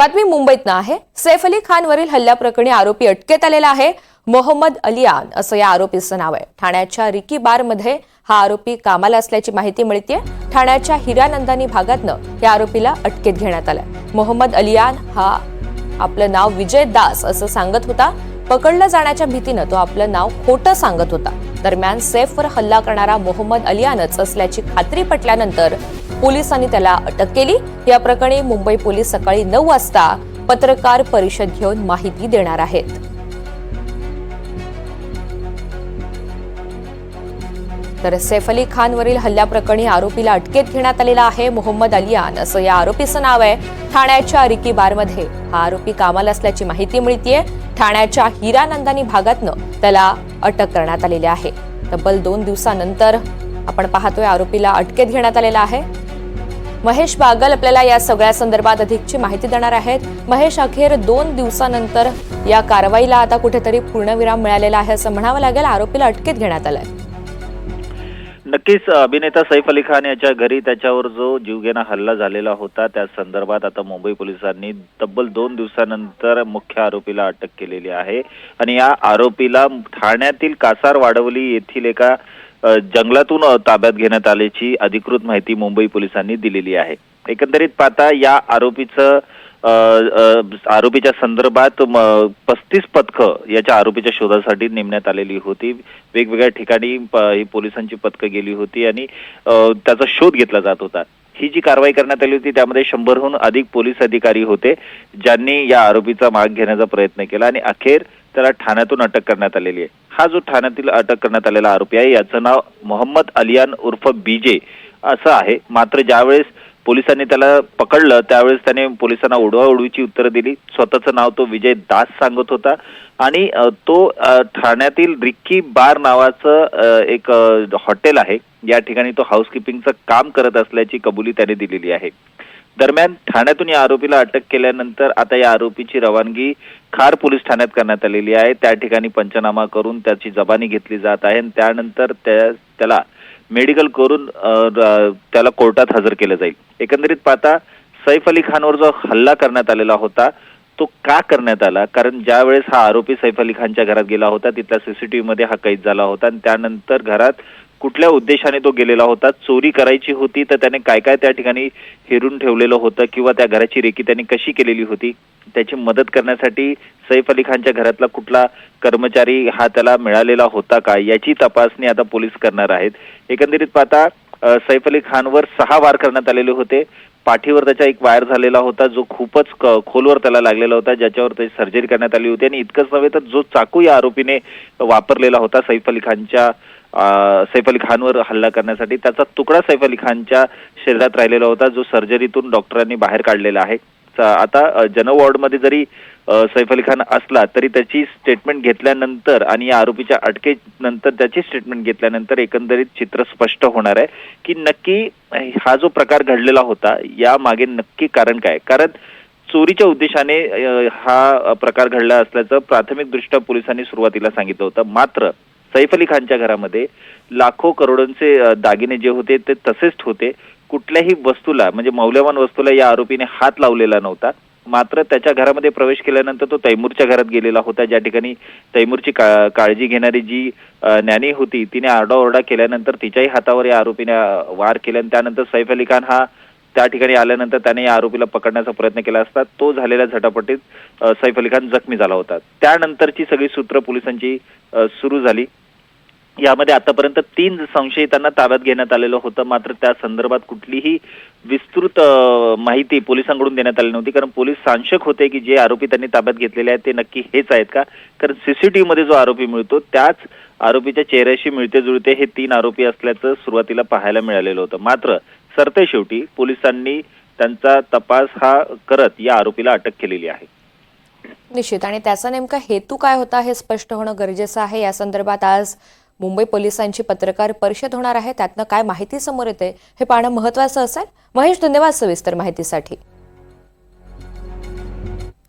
बातमी मुंबईतनं आहे। सैफ अली खानवरील हल्ल्याप्रकरणी आरोपी अटकेत आलेला आहे। मोहम्मद अलियान असं या आरोपीचं नाव आहे। ठाण्याच्या रिकी बारमध्ये हा आरोपी कामाला असल्याची माहिती मिळते। ठाण्याच्या हिरानंदानी भागातनं या आरोपीला अटकेत घेण्यात आलंय। मोहम्मद अलियान हा आपलं नाव विजय दास असं सांगत होता। पकडला जाण्याच्या भीतीनं तो आपलं नाव खोटं सांगत होता। दरम्यान सैफवर हल्ला करणारा मोहम्मद अलियानच असल्याची खात्री पटल्यानंतर पोलिसांनी त्याला अटक केली। या प्रकरणी मुंबई पोलीस सकाळी 9 वाजता पत्रकार परिषद घेऊन माहिती देणार आहेत। तर सैफ अली खानवरील हल्ल्याप्रकरणी आरोपीला अटकेत घेण्यात आलेला आहे। मोहम्मद अलियान असं या आरोपीचं नाव आहे। ठाण्याच्या रिकी बारमध्ये हा आरोपी कामाला असल्याची माहिती मिळतेय। ठाण्याच्या हिरानंदानी भागातनं त्याला अटक करण्यात आलेली आहे। तब्बल 2 दिवसानंतर आपण पाहतोय आरोपीला अटकेत घेण्यात आलेला आहे। महेश बागल आपल्याला या सगळ्या संदर्भात अधिकची माहिती देणार आहेत। महेश, अखेर 2 दिवसानंतर या कारवाईला आता कुठेतरी पूर्णविराम मिळालेला आहे असं म्हणावं लागेल। आरोपीला अटकेत घेण्यात आलंय। नक्कीच अभिनेता सैफ अली खान याच्या घरी त्याच्यावर जो जीवघेणा हल्ला झालेला होता त्या संदर्भात आता मुंबई पोलिसांनी तब्बल 2 दिवसानंतर मुख्य आरोपीला अटक केलेली आहे। आणि या आरोपीला ठाण्यातील कासार वाडवली येथील एका जंगलातून ताब्यात घेण्यात आल्याची अधिकृत माहिती मुंबई पोलिसांनी दिलेली आहे। एकंदरीत पाहता या आरोपीच्या संदर्भात 35 पथकं याच्या आरोपीच्या शोधासाठी नेमण्यात आलेली होती। वेगवेगळ्या ठिकाणी ही पोलिसांची पथकं गेली होती आणि त्याचा शोध घेतला जात होता। ही जी कारवाई करण्यात आली होती त्यामध्ये 100हून अधिक पोलीस अधिकारी होते ज्यांनी या आरोपीचा माग घेण्याचा प्रयत्न केला आणि अखेर त्याला ठाण्यातून अटक करण्यात आलेली आहे। हा जो ठाण्यातील अटक करण्यात आलेला आरोपी आहे याचं नाव मोहम्मद अलियान उर्फ बीजे असं आहे। मात्र ज्यावेळेस पोलिसांनी त्याला पकडलं त्यावेळेस त्याने पोलिसांना उडवाउडवीची उत्तरं दिली। स्वतःचं नाव तो विजय दास सांगत होता आणि तो ठाण्यातील रिकी बार नावाचं एक हॉटेल आहे या ठिकाणी तो हाऊसकीपिंगचं काम करत असल्याची कबुली त्याने दिलेली आहे। दरम्यान ठाण्यातून या आरोपीला अटक केल्यानंतर आता या आरोपीची रवानगी खार पोलीस ठाण्यात करण्यात आलेली आहे। त्या ठिकाणी पंचनामा करून त्याची जबानी घेतली जात आहे आणि त्यानंतर त्याला मेडिकल करून त्याला कोर्टात हजर केलं जाईल। एकंदरीत पाहता सैफ अली खानवर जो हल्ला करण्यात आलेला होता तो का करण्यात आला, कारण ज्या वेळेस हा आरोपी सैफ अली खानच्या घरात गेला होता तिथल्या सीसीटीव्ही मध्ये हा कैद झाला होता आणि त्यानंतर घरात कुठल्या उद्देशाने तो गेलेला होता, चोरी करायची होती तर त्याने काय काय त्या ठिकाणी हेरून ठेवलेलं होतं किंवा त्या घराची रेकी त्यांनी कशी केलेली होती, त्याची मदत करण्यासाठी सैफ अली खानच्या घरातला कुठला कर्मचारी हा त्याला मिळालेला होता का याची तपासणी आता पोलीस करणार आहेत। एकंदरीत पाहता सैफ अली खानवर 6 वार करण्यात आलेले होते। पाठीवर त्याचा एक वायर झालेला होता जो खूपच खोलवर त्याला लागलेला होता ज्याच्यावर त्याची सर्जरी करण्यात आली होती आणि इतकंच नव्हे तर जो चाकू या आरोपीने वापरलेला होता सैफ अली खानवर हल्ला करण्यासाठी त्याचा तुकडा सैफ अली खानच्या शरीरात राहिलेला होता जो सर्जरीतून डॉक्टरांनी बाहेर काढलेला आहे। आता जनरल वॉर्डमध्ये जरी सैफ अली खान असला तरी त्याची स्टेटमेंट घेतल्यानंतर आणि या आरोपीच्या अटकेनंतर त्याची स्टेटमेंट घेतल्यानंतर एकंदरीत चित्र स्पष्ट होणार आहे की नक्की हा जो प्रकार घडलेला होता या मागे नक्की कारण काय। कारण चोरीच्या उद्देशाने हा प्रकार घडला असल्याचं प्राथमिकदृष्ट्या पोलिसांनी सुरुवातीला सांगितलं होतं। मात्र सैफ अली खानच्या घरामध्ये लाखो करोडोंचे दागिने जे होते ते तसेच होते। कुठल्याही वस्तूला म्हणजे मौल्यवान वस्तूला या आरोपीने हात लावलेला नव्हता। मात्र त्याच्या घरामध्ये प्रवेश केल्यानंतर तो तैमूरच्या घरात गेलेला होता ज्या ठिकाणी तैमूरची काळजी घेणारी जी नॅनी होती तिने आरडाओरडा केल्यानंतर तिच्याही हातावर या आरोपीने वार केले आणि त्यानंतर सैफ अली खान हा त्या ठिकाणी आल्यानंतर त्याने या आरोपीला पकडण्याचा प्रयत्न केला असता तो झालेल्या झटापटीत सैफ अली खान जखमी झाला होता। त्यानंतरची सगळी सूत्र पोलिसांची सुरू झाली। यामध्ये आतापर्यंत 3 संशयितांना ताब्यात घेण्यात आलेलं होतं। मात्र त्या संदर्भात कुठलीही विस्तृत माहिती पोलिसांकडून देण्यात आली नव्हती, कारण पोलीस सांशक होते की जे आरोपी त्यांनी ताब्यात घेतलेले आहेत ते नक्की हेच आहेत का, कारण सीसीटीव्ही मध्ये जो आरोपी मिळतो त्याच आरोपीच्या चेहऱ्याशी मिळते जुळते हे 3 आरोपी असल्याचं सुरुवातीला पाहायला मिळालेलं होतं। मात्र सरतेशेवटी पोलिसांनी त्यांचा तपास हा करत या आरोपीला अटक केलेली आहे। निश्चित, आणि त्याचा नेमका हेतू काय होता हे स्पष्ट होणं गरजेचं आहे। या संदर्भात आज मुंबई पोलिसांची पत्रकार परिषद होणार आहे। त्यातनं काय माहिती समोर येते हे पाहणं महत्त्वाचं असेल। महेश, धन्यवाद सविस्तर माहितीसाठी।